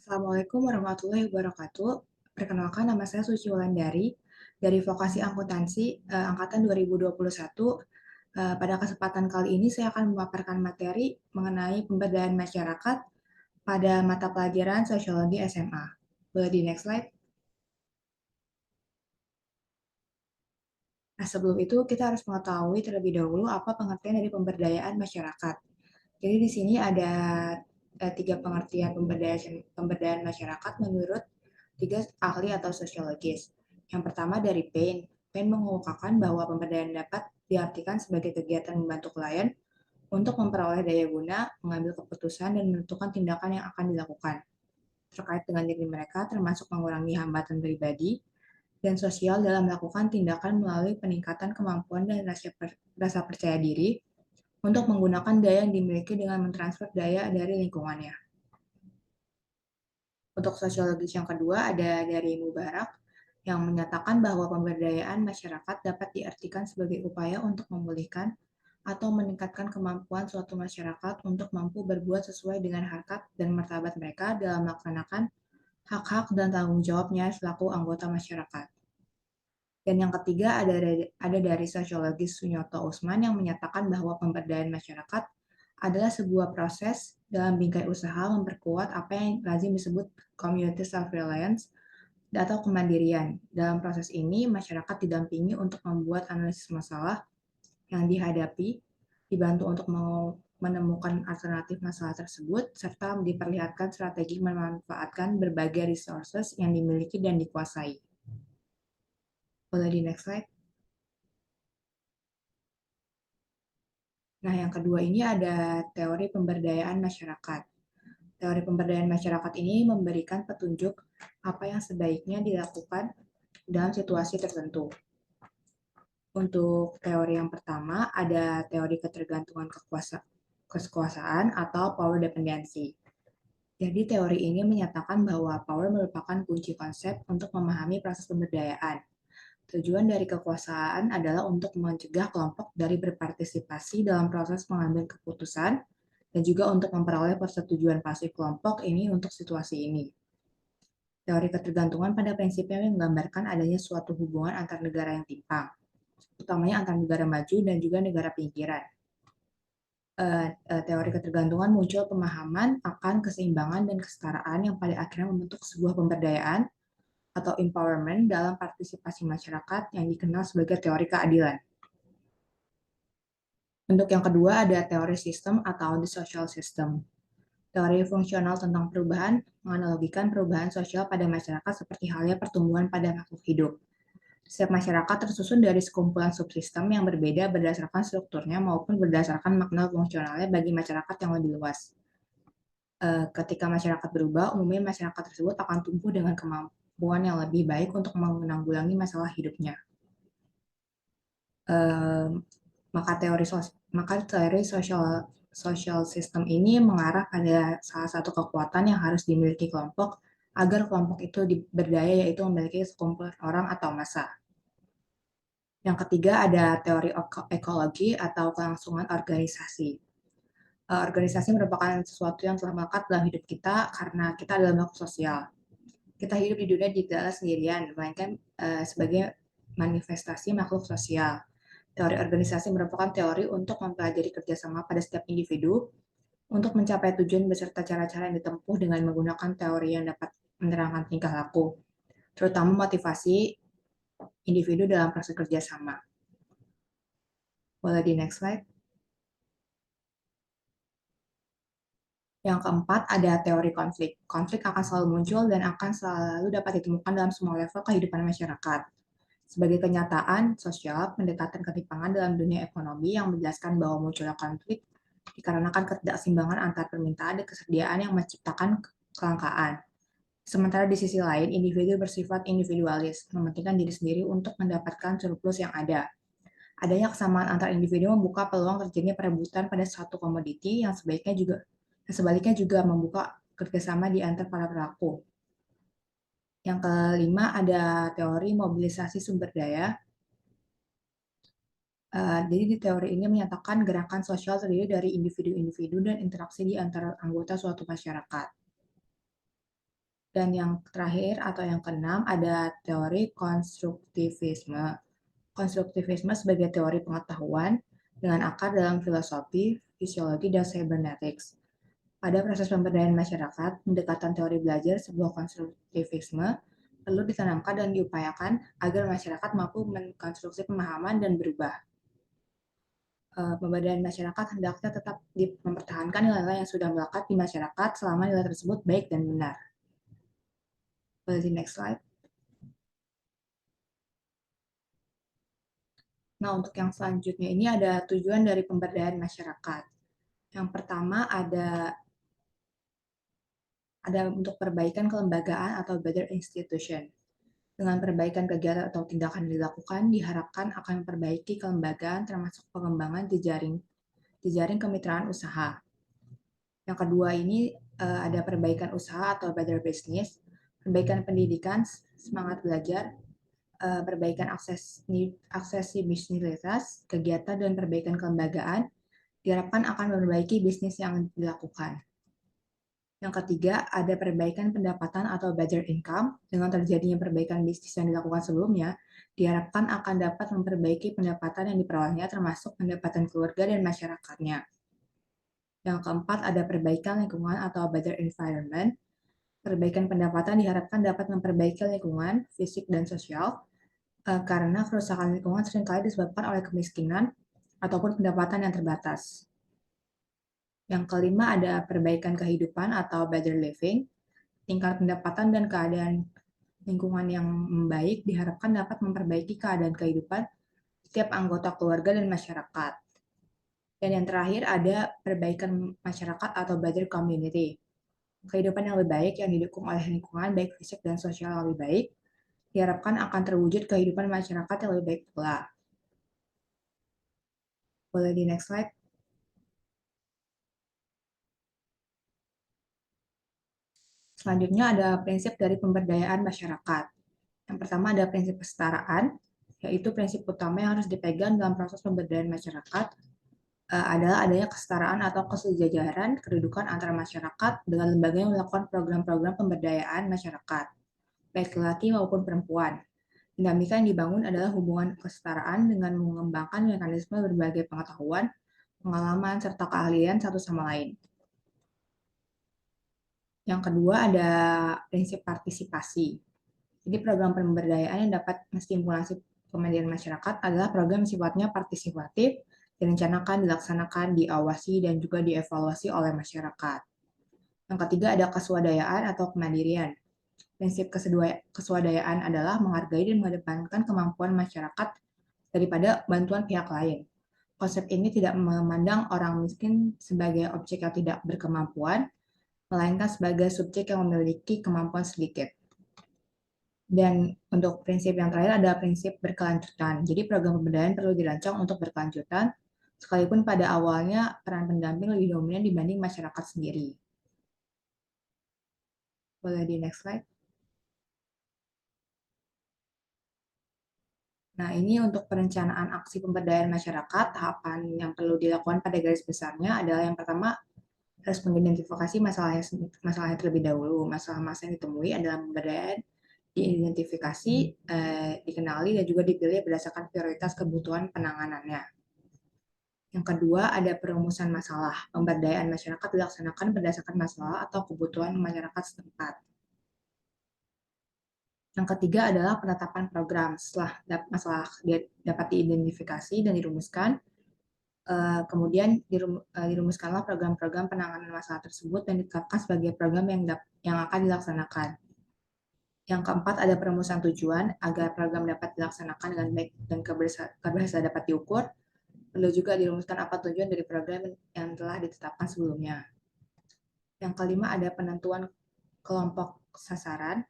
Assalamualaikum warahmatullahi wabarakatuh. Perkenalkan, nama saya Suci Wulandari dari Vokasi Akuntansi angkatan 2021. Pada kesempatan kali ini saya akan memaparkan materi mengenai pemberdayaan masyarakat pada mata pelajaran Sosiologi SMA. Boleh di next slide. Nah, sebelum itu kita harus mengetahui terlebih dahulu apa pengertian dari pemberdayaan masyarakat. Jadi di sini ada tiga pengertian pemberdayaan masyarakat menurut tiga ahli atau sosiologis. Yang pertama dari Payne. Payne mengemukakan bahwa pemberdayaan dapat diartikan sebagai kegiatan membantu klien untuk memperoleh daya guna, mengambil keputusan, dan menentukan tindakan yang akan dilakukan terkait dengan diri mereka, termasuk mengurangi hambatan pribadi dan sosial dalam melakukan tindakan melalui peningkatan kemampuan dan rasa percaya diri untuk menggunakan daya yang dimiliki dengan mentransfer daya dari lingkungannya. Untuk sosiologis yang kedua ada dari Mubarak yang menyatakan bahwa pemberdayaan masyarakat dapat diartikan sebagai upaya untuk memulihkan atau meningkatkan kemampuan suatu masyarakat untuk mampu berbuat sesuai dengan harkat dan martabat mereka dalam melaksanakan hak-hak dan tanggung jawabnya selaku anggota masyarakat. Dan yang ketiga ada dari sosiologis Sunyoto Usman yang menyatakan bahwa pemberdayaan masyarakat adalah sebuah proses dalam bingkai usaha memperkuat apa yang lazim disebut community self-reliance atau kemandirian. Dalam proses ini, masyarakat didampingi untuk membuat analisis masalah yang dihadapi, dibantu untuk menemukan alternatif masalah tersebut, serta diperlihatkan strategi memanfaatkan berbagai resources yang dimiliki dan dikuasai. Boleh di next slide. Nah, yang kedua ini ada teori pemberdayaan masyarakat. Teori pemberdayaan masyarakat ini memberikan petunjuk apa yang sebaiknya dilakukan dalam situasi tertentu. Untuk teori yang pertama, ada teori ketergantungan kekuasaan atau power dependency. Jadi teori ini menyatakan bahwa power merupakan kunci konsep untuk memahami proses pemberdayaan. Tujuan dari kekuasaan adalah untuk mencegah kelompok dari berpartisipasi dalam proses mengambil keputusan dan juga untuk memperoleh persetujuan pasif kelompok ini untuk situasi ini. Teori ketergantungan pada prinsipnya menggambarkan adanya suatu hubungan antar negara yang timpang, utamanya antar negara maju dan juga negara pinggiran. Teori ketergantungan muncul pemahaman akan keseimbangan dan kesetaraan yang pada akhirnya membentuk sebuah pemberdayaan atau empowerment dalam partisipasi masyarakat yang dikenal sebagai teori keadilan. Untuk yang kedua ada teori sistem atau the social system. Teori fungsional tentang perubahan menganalogikan perubahan sosial pada masyarakat seperti halnya pertumbuhan pada makhluk hidup. Setiap masyarakat tersusun dari sekumpulan subsistem yang berbeda berdasarkan strukturnya maupun berdasarkan makna fungsionalnya bagi masyarakat yang lebih luas. Ketika masyarakat berubah, umumnya masyarakat tersebut akan tumbuh dengan kemampuan yang lebih baik untuk menanggulangi masalah hidupnya. Maka teori social system ini mengarah pada salah satu kekuatan yang harus dimiliki kelompok agar kelompok itu berdaya, yaitu memiliki sekumpulan orang atau massa. Yang ketiga ada teori ekologi atau kelangsungan organisasi. Organisasi merupakan sesuatu yang telah melekat dalam hidup kita karena kita adalah makhluk sosial. Kita hidup di dunia tidaklah sendirian, melainkan sebagai manifestasi makhluk sosial. Teori organisasi merupakan teori untuk mempelajari kerjasama pada setiap individu untuk mencapai tujuan beserta cara-cara yang ditempuh dengan menggunakan teori yang dapat menerangkan tingkah laku, terutama motivasi individu dalam proses kerjasama. Boleh di next slide. Yang keempat, ada teori konflik. Konflik akan selalu muncul dan akan selalu dapat ditemukan dalam semua level kehidupan masyarakat. Sebagai kenyataan sosial, pendekatan ketimpangan dalam dunia ekonomi yang menjelaskan bahwa munculnya konflik dikarenakan ketidakseimbangan antar permintaan dan kesediaan yang menciptakan kelangkaan. Sementara di sisi lain, individu bersifat individualis, mementingkan diri sendiri untuk mendapatkan surplus yang ada. Adanya kesamaan antar individu membuka peluang terjadinya perebutan pada suatu komoditi yang sebaliknya juga membuka kerjasama di antar para pelaku. Yang kelima ada teori mobilisasi sumber daya. Jadi di teori ini menyatakan gerakan sosial terdiri dari individu-individu dan interaksi di antara anggota suatu masyarakat. Dan yang terakhir atau yang keenam ada teori konstruktivisme. Konstruktivisme sebagai teori pengetahuan dengan akar dalam filosofi, fisiologi, dan cybernetics. Pada proses pemberdayaan masyarakat, pendekatan teori belajar sebuah konstruktivisme perlu ditanamkan dan diupayakan agar masyarakat mampu mengkonstruksi pemahaman dan berubah. Pemberdayaan masyarakat hendaknya tetap mempertahankan nilai-nilai yang sudah melekat di masyarakat selama nilai tersebut baik dan benar. Boleh di next slide. Nah, untuk yang selanjutnya ini ada tujuan dari pemberdayaan masyarakat. Yang pertama ada untuk perbaikan kelembagaan atau better institution. Dengan perbaikan kegiatan atau tindakan yang dilakukan, diharapkan akan memperbaiki kelembagaan termasuk pengembangan jejaring kemitraan usaha. Yang kedua ini ada perbaikan usaha atau better business, perbaikan pendidikan, semangat belajar, perbaikan aksesibilitas kegiatan dan perbaikan kelembagaan diharapkan akan memperbaiki bisnis yang dilakukan. Yang ketiga, ada perbaikan pendapatan atau better income. Dengan terjadinya perbaikan bisnis yang dilakukan sebelumnya, diharapkan akan dapat memperbaiki pendapatan yang diperolehnya termasuk pendapatan keluarga dan masyarakatnya. Yang keempat, ada perbaikan lingkungan atau better environment. Perbaikan pendapatan diharapkan dapat memperbaiki lingkungan, fisik, dan sosial, karena kerusakan lingkungan seringkali disebabkan oleh kemiskinan ataupun pendapatan yang terbatas. Yang kelima, ada perbaikan kehidupan atau better living. Tingkat pendapatan dan keadaan lingkungan yang membaik diharapkan dapat memperbaiki keadaan kehidupan setiap anggota keluarga dan masyarakat. Dan yang terakhir ada perbaikan masyarakat atau better community. Kehidupan yang lebih baik yang didukung oleh lingkungan baik fisik dan sosial yang lebih baik diharapkan akan terwujud kehidupan masyarakat yang lebih baik pula. Boleh di next slide. Selanjutnya ada prinsip dari pemberdayaan masyarakat. Yang pertama ada prinsip kesetaraan, yaitu prinsip utama yang harus dipegang dalam proses pemberdayaan masyarakat adalah adanya kesetaraan atau kesejajaran kedudukan antara masyarakat dengan lembaga yang melakukan program-program pemberdayaan masyarakat, baik laki-laki maupun perempuan. Dinamika yang dibangun adalah hubungan kesetaraan dengan mengembangkan mekanisme berbagai pengetahuan, pengalaman, serta keahlian satu sama lain. Yang kedua ada prinsip partisipasi. Jadi program pemberdayaan yang dapat menstimulasi pemberdayaan masyarakat adalah program yang sifatnya partisipatif, direncanakan, dilaksanakan, diawasi, dan juga dievaluasi oleh masyarakat. Yang ketiga ada keswadayaan atau kemandirian. Prinsip keswadayaan adalah menghargai dan mengedepankan kemampuan masyarakat daripada bantuan pihak lain. Konsep ini tidak memandang orang miskin sebagai objek yang tidak berkemampuan, melainkan sebagai subjek yang memiliki kemampuan sedikit. Dan untuk prinsip yang terakhir ada prinsip berkelanjutan. Jadi program pemberdayaan perlu dirancang untuk berkelanjutan, sekalipun pada awalnya peran pendamping lebih dominan dibanding masyarakat sendiri. Boleh di next slide. Nah, ini untuk perencanaan aksi pemberdayaan masyarakat, tahapan yang perlu dilakukan pada garis besarnya adalah yang pertama, harus mengidentifikasi masalahnya terlebih dahulu. Masalah-masalah yang ditemui adalah pemberdayaan diidentifikasi, dikenali, dan juga dipilih berdasarkan prioritas kebutuhan penanganannya. Yang kedua, ada perumusan masalah. Pemberdayaan masyarakat dilaksanakan berdasarkan masalah atau kebutuhan masyarakat setempat. Yang ketiga adalah penetapan program. Setelah masalah dapat diidentifikasi dan dirumuskan, kemudian dirumuskanlah program-program penanganan masalah tersebut dan ditetapkan sebagai program yang akan dilaksanakan. Yang keempat ada perumusan tujuan agar program dapat dilaksanakan dengan baik dan keberhasilan dapat diukur. Perlu juga dirumuskan apa tujuan dari program yang telah ditetapkan sebelumnya. Yang kelima ada penentuan kelompok sasaran.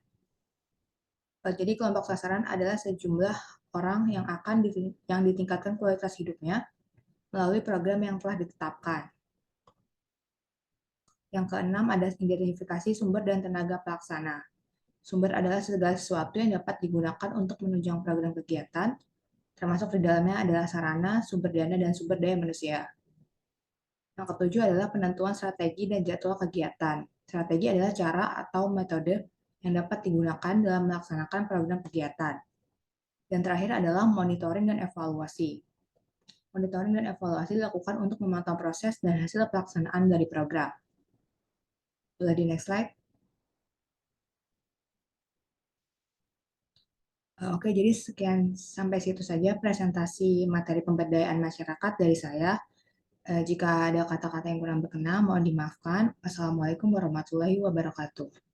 Jadi kelompok sasaran adalah sejumlah orang yang ditingkatkan kualitas hidupnya melalui program yang telah ditetapkan. Yang keenam ada identifikasi sumber dan tenaga pelaksana. Sumber adalah segala sesuatu yang dapat digunakan untuk menunjang program kegiatan, termasuk di dalamnya adalah sarana, sumber dana, dan sumber daya manusia. Yang ketujuh adalah penentuan strategi dan jadwal kegiatan. Strategi adalah cara atau metode yang dapat digunakan dalam melaksanakan program kegiatan. Dan terakhir adalah monitoring dan evaluasi. Monitoring dan evaluasi dilakukan untuk memantau proses dan hasil pelaksanaan dari program. Boleh di next slide. Oke, jadi sekian sampai situ saja presentasi materi pemberdayaan masyarakat dari saya. Jika ada kata-kata yang kurang berkenan, mohon dimaafkan. Wassalamualaikum warahmatullahi wabarakatuh.